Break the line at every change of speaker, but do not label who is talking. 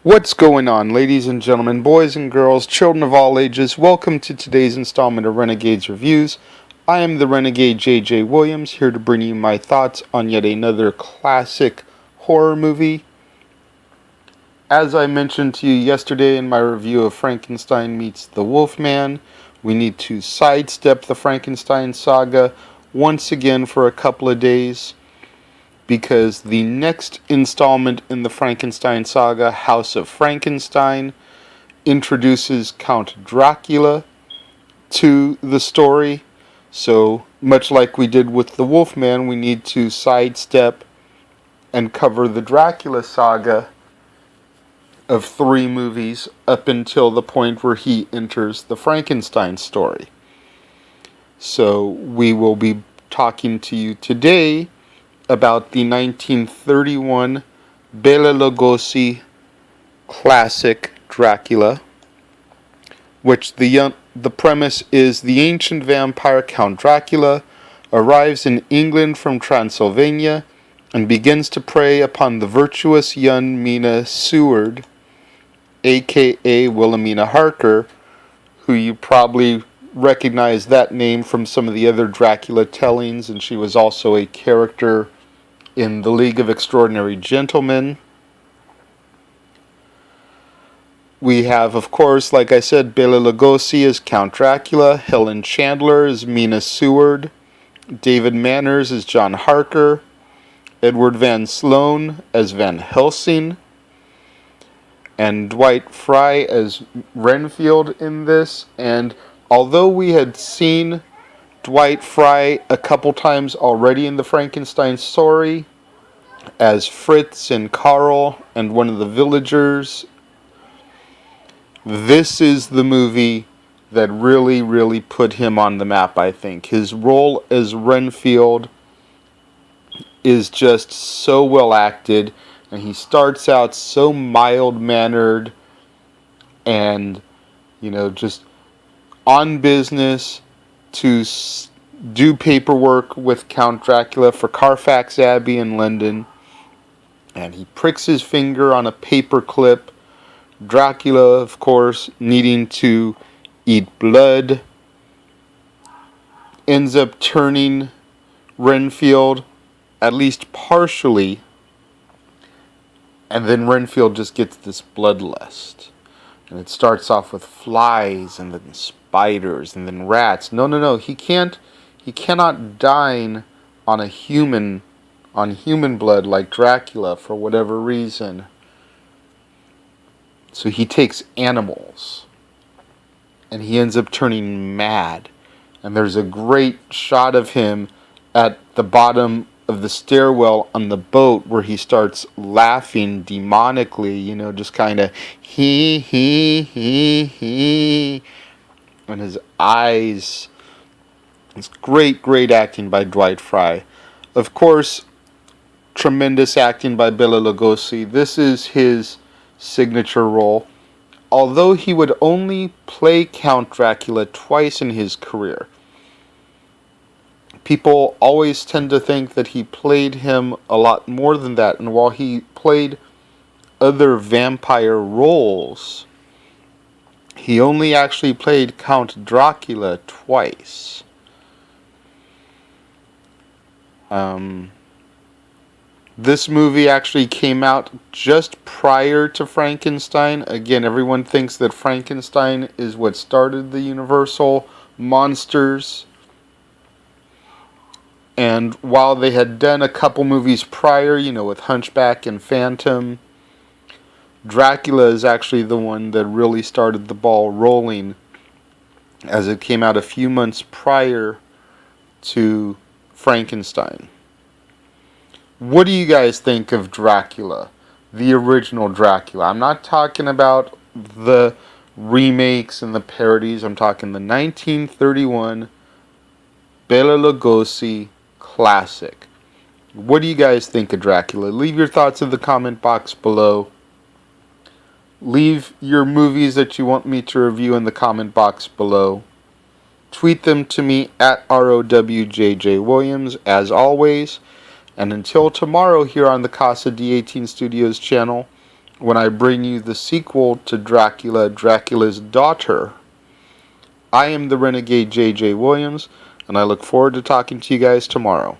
What's going on, ladies and gentlemen, boys and girls, children of all ages? Welcome to today's installment of Renegades Reviews. I am the Renegade J.J. Williams, here to bring you my thoughts on yet another classic horror movie. As I mentioned to you yesterday in my review of Frankenstein Meets the Wolfman, we need to sidestep the Frankenstein Saga once again for a couple of days, because the next installment in the Frankenstein Saga, House of Frankenstein, introduces Count Dracula to the story. So, much like we did with the Wolfman, we need to sidestep and cover the Dracula saga of 3 movies up until the point where he enters the Frankenstein story. So, we will be talking to you today about the 1931 Bela Lugosi classic Dracula, which the premise is the ancient vampire Count Dracula arrives in England from Transylvania and begins to prey upon the virtuous young Mina Seward, aka Wilhelmina Harker, who you probably recognize that name from some of the other Dracula tellings, and she was also a character in The League of Extraordinary Gentlemen. We have, of course, like I said, Bela Lugosi as Count Dracula, Helen Chandler as Mina Seward, David Manners as John Harker, Edward Van Sloan as Van Helsing, and Dwight Fry as Renfield in this. And although we had seen Dwight Fry a couple times already in the Frankenstein story as Fritz and Carl and one of the villagers, this is the movie that really put him on the map, I think. His role as Renfield is just so well acted, and he starts out so mild-mannered and, just on business to do paperwork with Count Dracula for Carfax Abbey in London, and he pricks his finger on a paper clip. Dracula, of course, needing to eat blood, ends up turning Renfield, at least partially, and then Renfield just gets this bloodlust. And it starts off with flies, and then spiders, and then rats. No, he cannot dine on human blood like Dracula for whatever reason. So he takes animals, and he ends up turning mad. And there's a great shot of him at the bottom of the stairwell on the boat where he starts laughing demonically, just kind of he, and his eyes. It's great acting by Dwight Fry. Of course, tremendous acting by Bela Lugosi. This is his signature role. Although he would only play Count Dracula twice in his career, people always tend to think that he played him a lot more than that. And while he played other vampire roles, he only actually played Count Dracula twice. This movie actually came out just prior to Frankenstein. Again, everyone thinks that Frankenstein is what started the Universal monsters. And while they had done a couple movies prior, with Hunchback and Phantom, Dracula is actually the one that really started the ball rolling, as it came out a few months prior to Frankenstein. What do you guys think of Dracula, the original Dracula? I'm not talking about the remakes and the parodies. I'm talking the 1931 Bela Lugosi classic. What do you guys think of Dracula? Leave your thoughts in the comment box below. Leave your movies that you want me to review in the comment box below. Tweet them to me at ROWJJ as always. And until tomorrow here on the Casa D18 Studios channel, when I bring you the sequel to Dracula, Dracula's Daughter. I am the Renegade J.J. Williams, and I look forward to talking to you guys tomorrow.